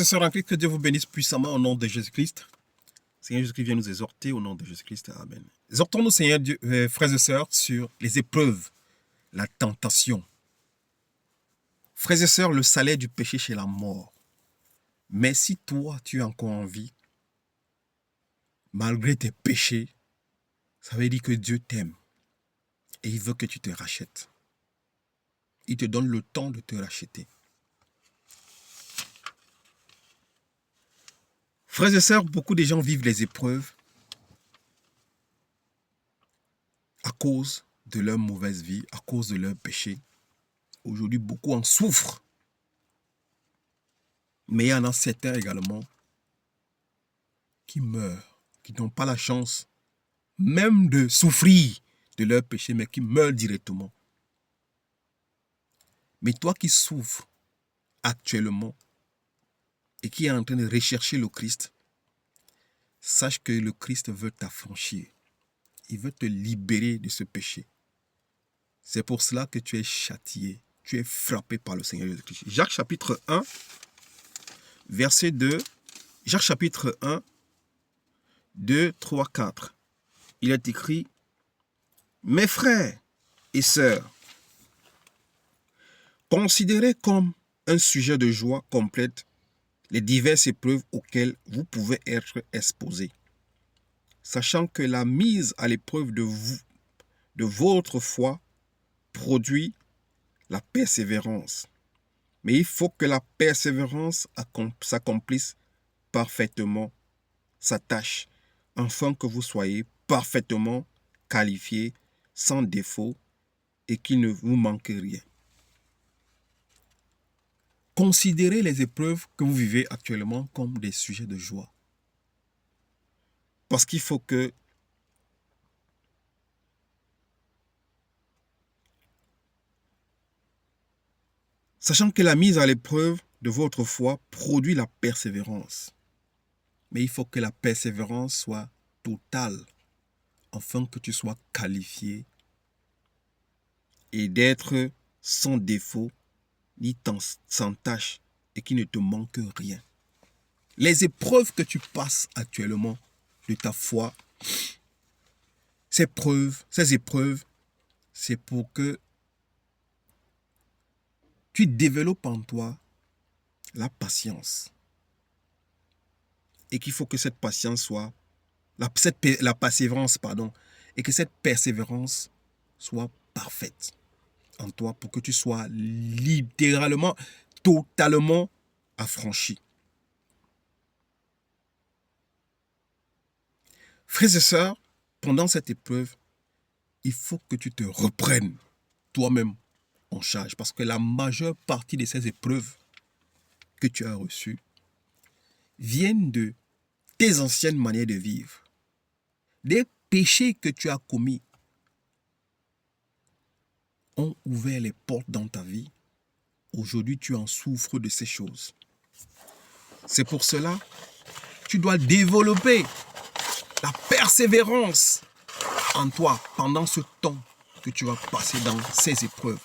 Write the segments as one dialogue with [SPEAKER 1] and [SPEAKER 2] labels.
[SPEAKER 1] Sœurs en Christ, que Dieu vous bénisse puissamment au nom de Jésus-Christ. Seigneur Jésus-Christ vient nous exhorter au nom de Jésus-Christ. Amen. Exhortons-nous, Seigneur Dieu, frères et sœurs, sur les épreuves, la tentation. Frères et sœurs, le salaire du péché, c'est la mort. Mais si toi, tu es encore en vie, malgré tes péchés, ça veut dire que Dieu t'aime et il veut que tu te rachètes. Il te donne le temps de te racheter. Frères et sœurs, beaucoup de gens vivent les épreuves à cause de leur mauvaise vie, à cause de leur péché. Aujourd'hui, beaucoup en souffrent. Mais il y en a certains également qui meurent, qui n'ont pas la chance même de souffrir de leur péché, mais qui meurent directement. Mais toi qui souffres actuellement et qui es en train de rechercher le Christ, sache que le Christ veut t'affranchir. Il veut te libérer de ce péché. C'est pour cela que tu es châtié, tu es frappé par le Seigneur Jésus-Christ. Jacques chapitre 1, verset 2. Jacques chapitre 1, 2, 3, 4. Il est écrit: mes frères et sœurs, considérez comme un sujet de joie complète les diverses épreuves auxquelles vous pouvez être exposés, sachant que la mise à l'épreuve de votre foi produit la persévérance. Mais il faut que la persévérance s'accomplisse parfaitement sa tâche, afin que vous soyez parfaitement qualifiés, sans défaut, et qu'il ne vous manque rien. Considérez les épreuves que vous vivez actuellement comme des sujets de joie. Parce qu'il faut que sachant que la mise à l'épreuve de votre foi produit la persévérance. Mais il faut que la persévérance soit totale, afin que tu sois qualifié et d'être sans défaut, ni sans tâche, et qu'il ne te manque rien. Les épreuves que tu passes actuellement de ta foi, ces épreuves, c'est pour que tu développes en toi la patience. Et qu'il faut que cette patience soit, la persévérance, et que cette persévérance soit parfaite en toi pour que tu sois littéralement, totalement affranchi. Frères et sœurs, pendant cette épreuve, il faut que tu te reprennes toi-même en charge, parce que la majeure partie de ces épreuves que tu as reçues viennent de tes anciennes manières de vivre, des péchés que tu as commis ont ouvert les portes dans ta vie. Aujourd'hui, tu en souffres de ces choses. C'est pour cela que tu dois développer la persévérance en toi pendant ce temps que tu vas passer dans ces épreuves.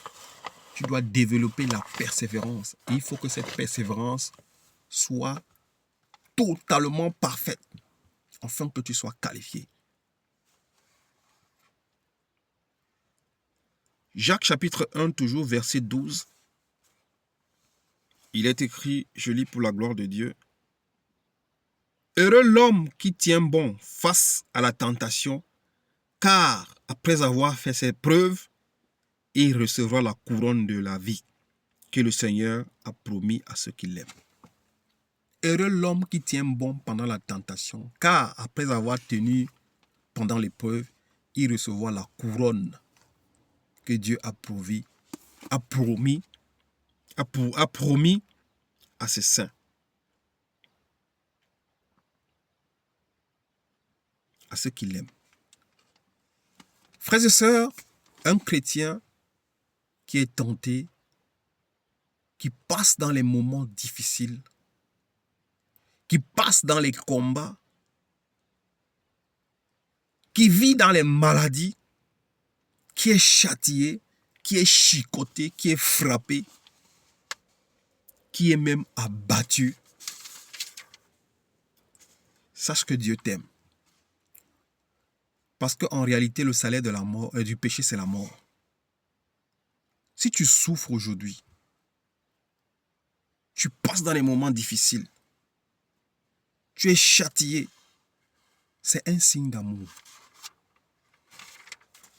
[SPEAKER 1] Tu dois développer la persévérance. Et il faut que cette persévérance soit totalement parfaite, afin que tu sois qualifié. Jacques chapitre 1, toujours verset 12. Il est écrit, je lis pour la gloire de Dieu: heureux l'homme qui tient bon face à la tentation, car après avoir fait ses preuves, il recevra la couronne de la vie que le Seigneur a promis à ceux qui l'aiment. Heureux l'homme qui tient bon pendant la tentation, car après avoir tenu pendant l'épreuve, il recevra la couronne que Dieu a promis à ses saints, à ceux qui l'aiment. Frères et sœurs, un chrétien qui est tenté, qui passe dans les moments difficiles, qui passe dans les combats, qui vit dans les maladies, qui est châtié, qui est chicoté, qui est frappé, qui est même abattu, sache que Dieu t'aime. Parce qu'en réalité, le salaire de la mort, du péché, c'est la mort. Si tu souffres aujourd'hui, tu passes dans les moments difficiles, tu es châtié, c'est un signe d'amour.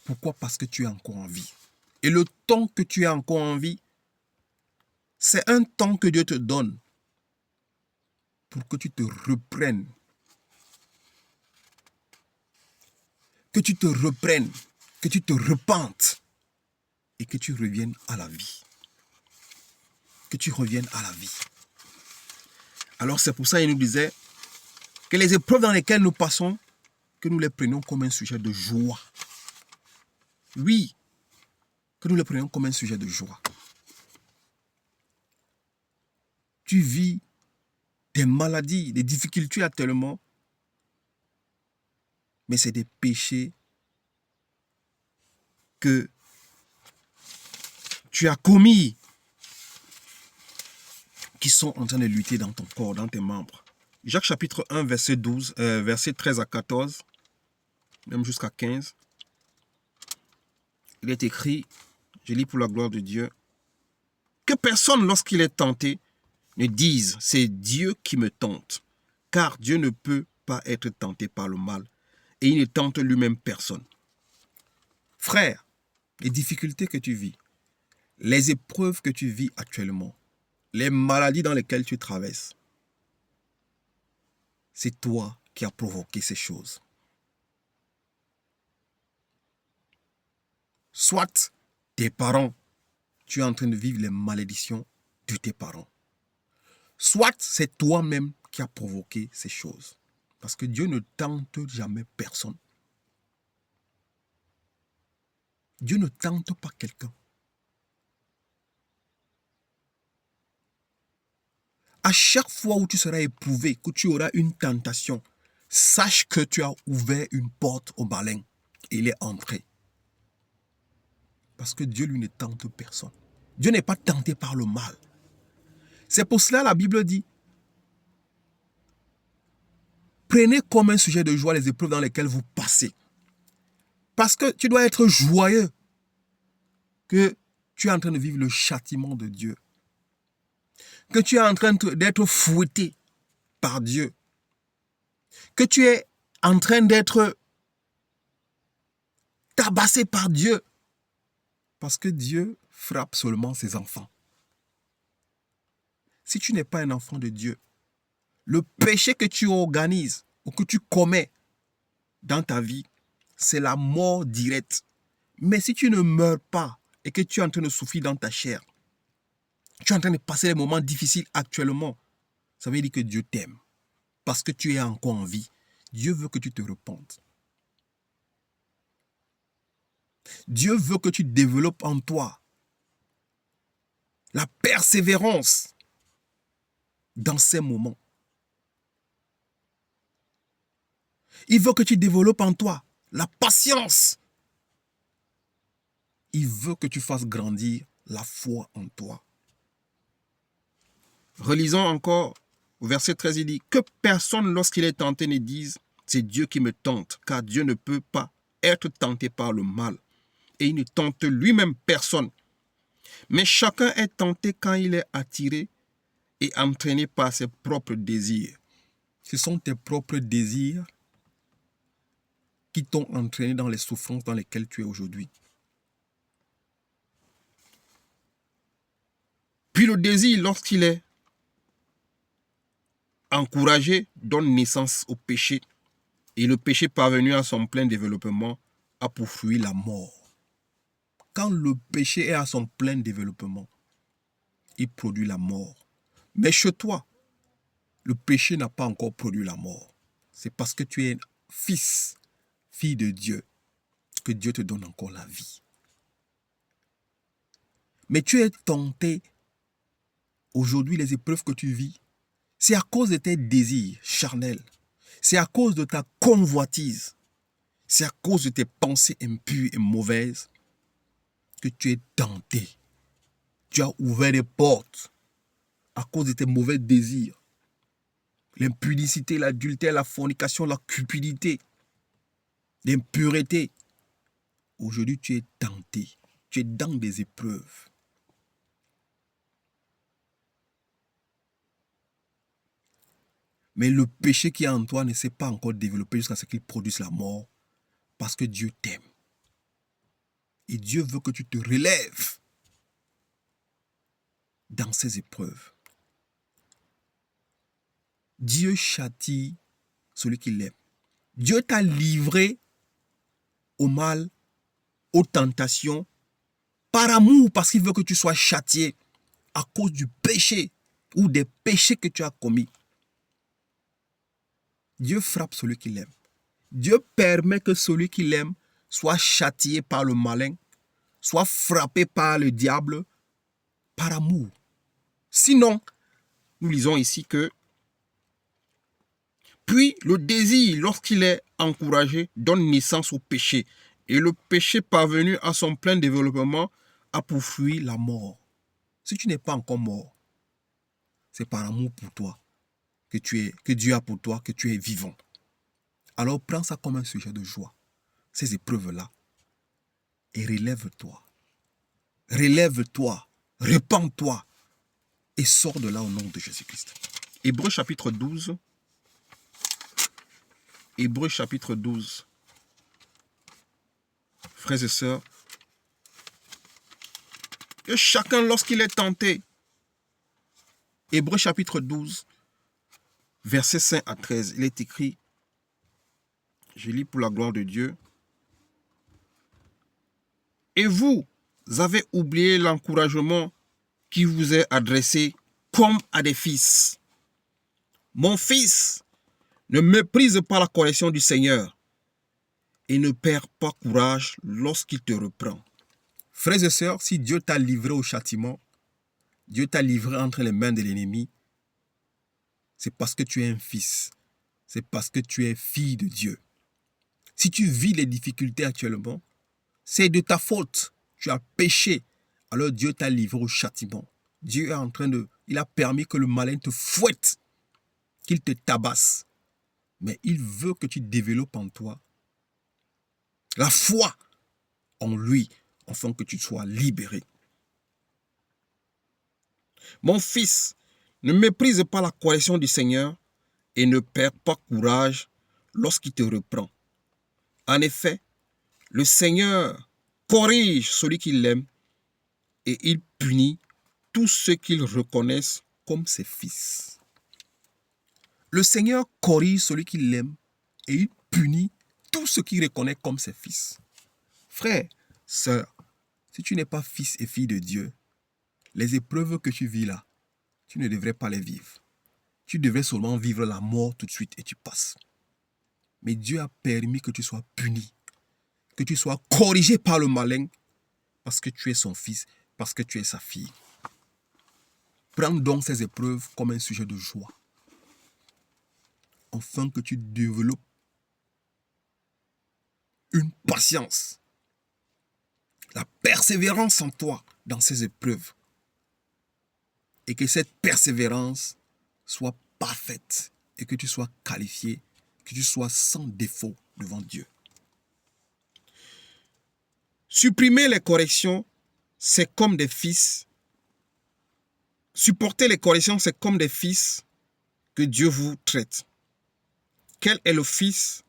[SPEAKER 1] Pourquoi? Parce que tu es encore en vie. Et le temps que tu es encore en vie, c'est un temps que Dieu te donne pour que tu te reprennes. Que tu te reprennes, que tu te repentes et que tu reviennes à la vie. Que tu reviennes à la vie. Alors c'est pour ça qu'il nous disait que les épreuves dans lesquelles nous passons, que nous les prenions comme un sujet de joie. Oui, que nous les prenions comme un sujet de joie. Tu vis des maladies, des difficultés actuellement, mais c'est des péchés que tu as commis qui sont en train de lutter dans ton corps, dans tes membres. Jacques chapitre 1, verset 12, verset 13 à 14, même jusqu'à 15. Il est écrit, je lis pour la gloire de Dieu, que personne lorsqu'il est tenté ne dise c'est Dieu qui me tente, car Dieu ne peut pas être tenté par le mal et il ne tente lui-même personne. Frère, les difficultés que tu vis, les épreuves que tu vis actuellement, les maladies dans lesquelles tu traverses, c'est toi qui as provoqué ces choses. Soit tes parents, tu es en train de vivre les malédictions de tes parents. Soit c'est toi-même qui as provoqué ces choses. Parce que Dieu ne tente jamais personne. Dieu ne tente pas quelqu'un. À chaque fois où tu seras éprouvé, que tu auras une tentation, sache que tu as ouvert une porte au malin et il est entré. Parce que Dieu, lui, ne tente personne. Dieu n'est pas tenté par le mal. C'est pour cela que la Bible dit, prenez comme un sujet de joie les épreuves dans lesquelles vous passez. Parce que tu dois être joyeux que tu es en train de vivre le châtiment de Dieu. Que tu es en train d'être fouetté par Dieu. Que tu es en train d'être tabassé par Dieu. Parce que Dieu frappe seulement ses enfants. Si tu n'es pas un enfant de Dieu, le péché que tu organises ou que tu commets dans ta vie, c'est la mort directe. Mais si tu ne meurs pas et que tu es en train de souffrir dans ta chair, tu es en train de passer des moments difficiles actuellement, ça veut dire que Dieu t'aime. Parce que tu es encore en vie. Dieu veut que tu te repentes. Dieu veut que tu développes en toi la persévérance dans ces moments. Il veut que tu développes en toi la patience. Il veut que tu fasses grandir la foi en toi. Relisons encore au verset 13, il dit que personne lorsqu'il est tenté ne dise c'est Dieu qui me tente, car Dieu ne peut pas être tenté par le mal et il ne tente lui-même personne. Mais chacun est tenté quand il est attiré et entraîné par ses propres désirs. Ce sont tes propres désirs qui t'ont entraîné dans les souffrances dans lesquelles tu es aujourd'hui. Puis le désir, lorsqu'il est encouragé, donne naissance au péché. Et le péché parvenu à son plein développement a pour fruit la mort. Quand le péché est à son plein développement, il produit la mort. Mais chez toi, le péché n'a pas encore produit la mort. C'est parce que tu es fils, fille de Dieu, que Dieu te donne encore la vie. Mais tu es tenté, aujourd'hui les épreuves que tu vis, c'est à cause de tes désirs charnels. C'est à cause de ta convoitise. C'est à cause de tes pensées impures et mauvaises que tu es tenté. Tu as ouvert des portes à cause de tes mauvais désirs. l'impudicité, l'adultère, la fornication, la cupidité, l'impureté. Aujourd'hui, tu es tenté, tu es dans des épreuves. Mais le péché qui est en toi ne s'est pas encore développé jusqu'à ce qu'il produise la mort, parce que Dieu t'aime. Et Dieu veut que tu te relèves dans ces épreuves. Dieu châtie celui qui l'aime. Dieu t'a livré au mal, aux tentations, par amour, parce qu'il veut que tu sois châtié à cause du péché ou des péchés que tu as commis. Dieu frappe celui qui l'aime. Dieu permet que celui qui l'aime soit châtié par le malin, soit frappé par le diable, par amour. Sinon, nous lisons ici que puis le désir, lorsqu'il est encouragé, donne naissance au péché. Et le péché parvenu à son plein développement a pour fruit la mort. Si tu n'es pas encore mort, c'est par amour pour toi que Dieu a pour toi, que tu es vivant. Alors prends ça comme un sujet de joie, ces épreuves-là, et relève-toi. Relève-toi, repens-toi, et sors de là au nom de Jésus-Christ. Hébreux chapitre 12. Hébreux chapitre 12. Frères et sœurs, que chacun lorsqu'il est tenté, Hébreux chapitre 12, versets 5 à 13, il est écrit, je lis pour la gloire de Dieu, et vous avez oublié l'encouragement qui vous est adressé comme à des fils. Mon fils, ne méprise pas la correction du Seigneur et ne perds pas courage lorsqu'il te reprend. Frères et sœurs, si Dieu t'a livré au châtiment, Dieu t'a livré entre les mains de l'ennemi, c'est parce que tu es un fils. C'est parce que tu es fille de Dieu. Si tu vis les difficultés actuellement, c'est de ta faute. Tu as péché. Alors Dieu t'a livré au châtiment. Dieu est en train de... Il a permis que le malin te fouette, qu'il te tabasse. Mais il veut que tu développes en toi la foi en lui, afin que tu sois libéré. Mon fils, ne méprise pas la correction du Seigneur et ne perds pas courage lorsqu'il te reprend. En effet, le Seigneur corrige celui qui l'aime et il punit tous ceux qu'il reconnaissent comme ses fils. Le Seigneur corrige celui qui l'aime et il punit tous ceux qu'il reconnaît comme ses fils. Frère, sœur, si tu n'es pas fils et fille de Dieu, les épreuves que tu vis là, tu ne devrais pas les vivre. Tu devrais seulement vivre la mort tout de suite et tu passes. Mais Dieu a permis que tu sois puni, que tu sois corrigé par le malin, parce que tu es son fils, parce que tu es sa fille. Prends donc ces épreuves comme un sujet de joie, afin que tu développes une patience, la persévérance en toi dans ces épreuves, et que cette persévérance soit parfaite, et que tu sois qualifié, que tu sois sans défaut devant Dieu. Supprimer les corrections, c'est comme des fils. Supporter les corrections, c'est comme des fils que Dieu vous traite. Quel est le fils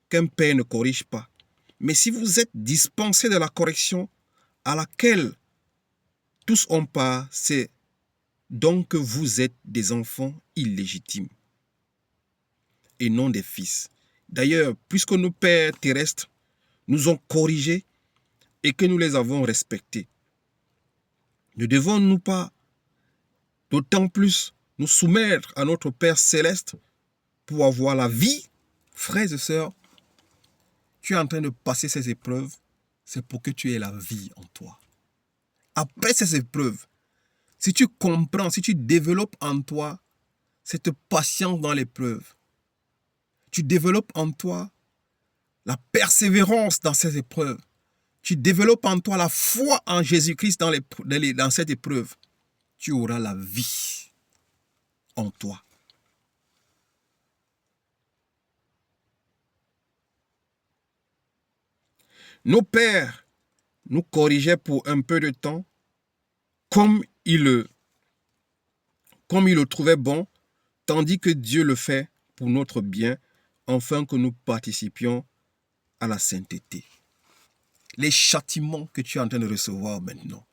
[SPEAKER 1] qu'un père ne corrige pas? Mais si vous êtes dispensé de la correction à laquelle tous ont part, c'est donc que vous êtes des enfants illégitimes et non des fils. D'ailleurs, puisque nos pères terrestres nous ont corrigés et que nous les avons respectés, ne devons-nous pas d'autant plus nous soumettre à notre Père céleste pour avoir la vie? Frères et sœurs, tu es en train de passer ces épreuves, c'est pour que tu aies la vie en toi. Après ces épreuves, si tu comprends, si tu développes en toi cette patience dans l'épreuve, tu développes en toi la persévérance dans ces épreuves, tu développes en toi la foi en Jésus-Christ dans cette épreuve, tu auras la vie en toi. Nos pères nous corrigeaient pour un peu de temps, comme ils le trouvaient bon, tandis que Dieu le fait pour notre bien, afin que nous participions à la sainteté. Les châtiments que tu es en train de recevoir maintenant,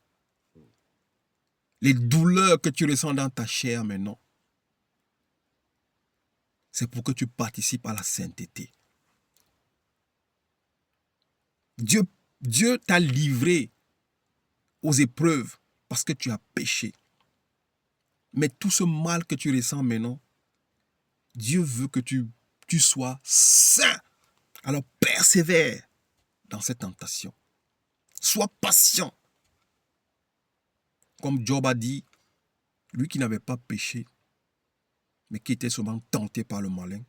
[SPEAKER 1] les douleurs que tu ressens dans ta chair maintenant, c'est pour que tu participes à la sainteté. Dieu t'a livré aux épreuves parce que tu as péché. Mais tout ce mal que tu ressens maintenant, Dieu veut que tu sois saint. Alors persévère dans cette tentation. Sois patient. Comme Job a dit, lui qui n'avait pas péché, mais qui était souvent tenté par le malin.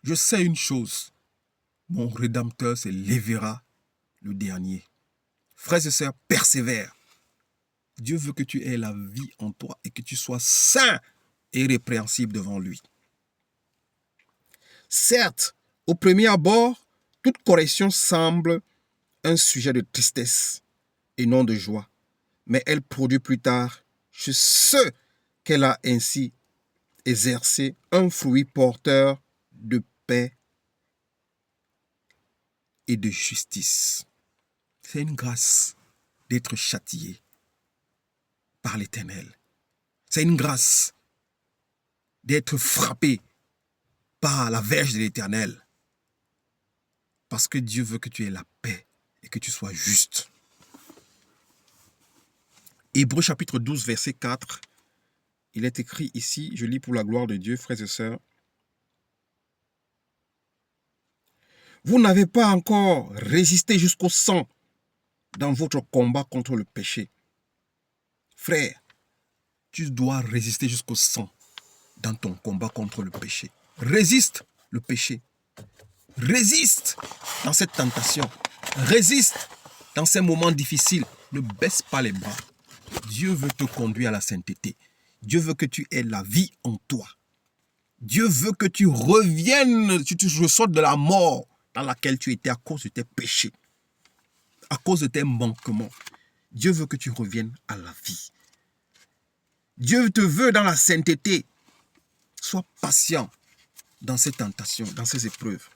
[SPEAKER 1] Je sais une chose, mon Rédempteur se lèvera le dernier. Frères et sœurs, persévère. Dieu veut que tu aies la vie en toi et que tu sois saint et irrépréhensible devant lui. Certes, au premier abord, toute correction semble un sujet de tristesse et non de joie, mais elle produit plus tard chez ceux qu'elle a ainsi exercé un fruit porteur de paix et de justice. C'est une grâce d'être châtié par l'Éternel. C'est une grâce d'être frappé par la verge de l'Éternel. Parce que Dieu veut que tu aies la paix et que tu sois juste. Hébreux chapitre 12, verset 4. Il est écrit ici, je lis pour la gloire de Dieu, frères et sœurs. Vous n'avez pas encore résisté jusqu'au sang dans votre combat contre le péché. Frère, tu dois résister jusqu'au sang dans ton combat contre le péché. Résiste le péché. Résiste dans cette tentation. Résiste dans ces moments difficiles. Ne baisse pas les bras. Dieu veut te conduire à la sainteté. Dieu veut que tu aies la vie en toi. Dieu veut que tu reviennes, tu ressortes de la mort dans laquelle tu étais à cause de tes péchés, à cause de tes manquements. Dieu veut que tu reviennes à la vie. Dieu te veut dans la sainteté. Sois patient dans ces tentations, dans ces épreuves.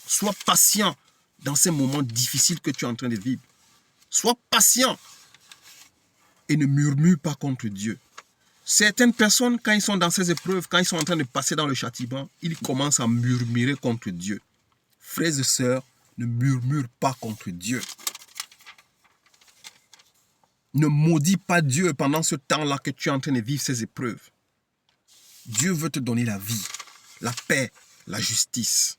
[SPEAKER 1] Sois patient dans ces moments difficiles que tu es en train de vivre. Sois patient et ne murmure pas contre Dieu. Certaines personnes, quand ils sont dans ces épreuves, quand ils sont en train de passer dans le châtiment, ils commencent à murmurer contre Dieu. Frères et sœurs, ne murmure pas contre Dieu. Ne maudis pas Dieu pendant ce temps-là que tu es en train de vivre ces épreuves. Dieu veut te donner la vie, la paix, la justice.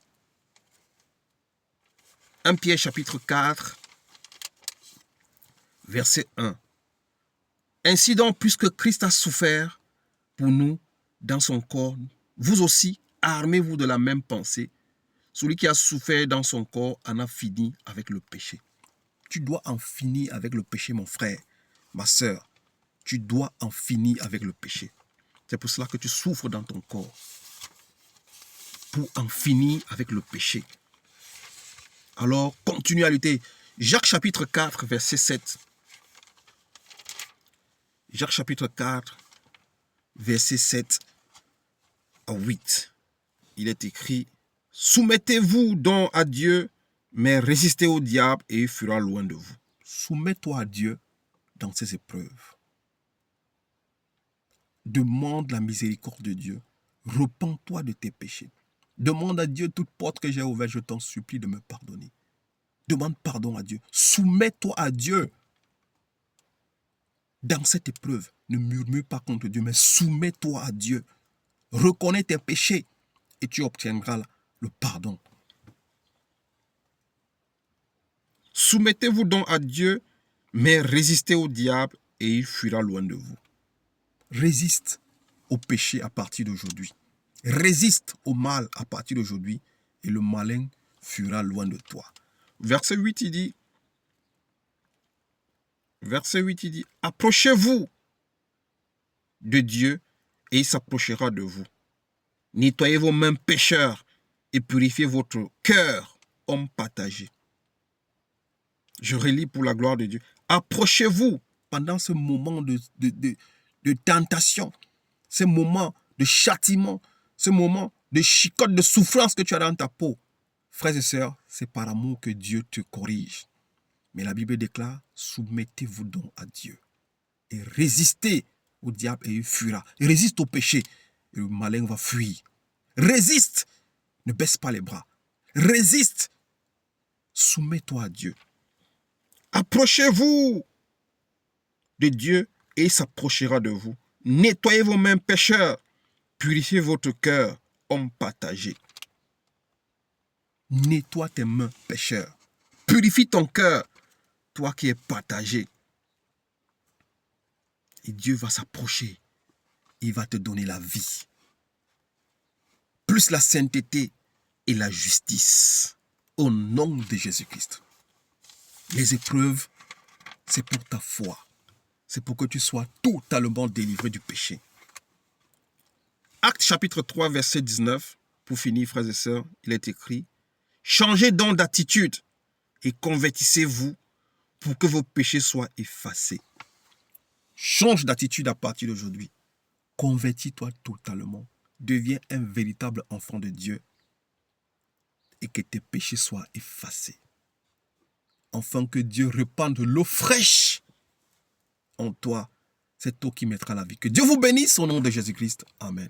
[SPEAKER 1] 1 Pierre chapitre 4, verset 1. Ainsi donc, puisque Christ a souffert pour nous dans son corps, vous aussi, armez-vous de la même pensée. Celui qui a souffert dans son corps en a fini avec le péché. Tu dois en finir avec le péché, mon frère, ma sœur. Tu dois en finir avec le péché. C'est pour cela que tu souffres dans ton corps. Pour en finir avec le péché. Alors, continue à lutter. Jacques chapitre 4, verset 7. Jacques chapitre 4, verset 7 à 8. Il est écrit, « Soumettez-vous donc à Dieu, mais résistez au diable et il fuira loin de vous. » Soumets-toi à Dieu dans ces épreuves. Demande la miséricorde de Dieu. Repens-toi de tes péchés. Demande à Dieu toute porte que j'ai ouverte, je t'en supplie de me pardonner. Demande pardon à Dieu. Soumets-toi à Dieu. Dans cette épreuve, ne murmure pas contre Dieu, mais soumets-toi à Dieu. Reconnais tes péchés et tu obtiendras le pardon. Soumettez-vous donc à Dieu, mais résistez au diable et il fuira loin de vous. Résiste au péché à partir d'aujourd'hui. Résiste au mal à partir d'aujourd'hui et le malin fuira loin de toi. Verset 8, il dit, approchez-vous de Dieu et il s'approchera de vous. Nettoyez vos mains pécheurs et purifiez votre cœur, homme partagé. Je relis pour la gloire de Dieu. Approchez-vous pendant ce moment de tentation, ce moment de châtiment, ce moment de chicote, de souffrance que tu as dans ta peau. Frères et sœurs, c'est par amour que Dieu te corrige. Mais la Bible déclare, soumettez-vous donc à Dieu et résistez au diable et il fuira. Résiste au péché et le malin va fuir. Résiste, ne baisse pas les bras. Résiste, soumets-toi à Dieu. Approchez-vous de Dieu et il s'approchera de vous. Nettoyez vos mains pécheurs, purifiez votre cœur, homme partagé. Nettoie tes mains pécheurs, purifie ton cœur, toi qui es partagé. Et Dieu va s'approcher, il va te donner la vie. Plus la sainteté et la justice. Au nom de Jésus-Christ. Les épreuves, c'est pour ta foi. C'est pour que tu sois totalement délivré du péché. Actes chapitre 3, verset 19. Pour finir, frères et sœurs, il est écrit, changez donc d'attitude et convertissez-vous pour que vos péchés soient effacés. Change d'attitude à partir d'aujourd'hui. Convertis-toi totalement. Deviens un véritable enfant de Dieu et que tes péchés soient effacés. Afin que Dieu répande l'eau fraîche en toi. C'est toi qui mettra la vie. Que Dieu vous bénisse au nom de Jésus-Christ. Amen.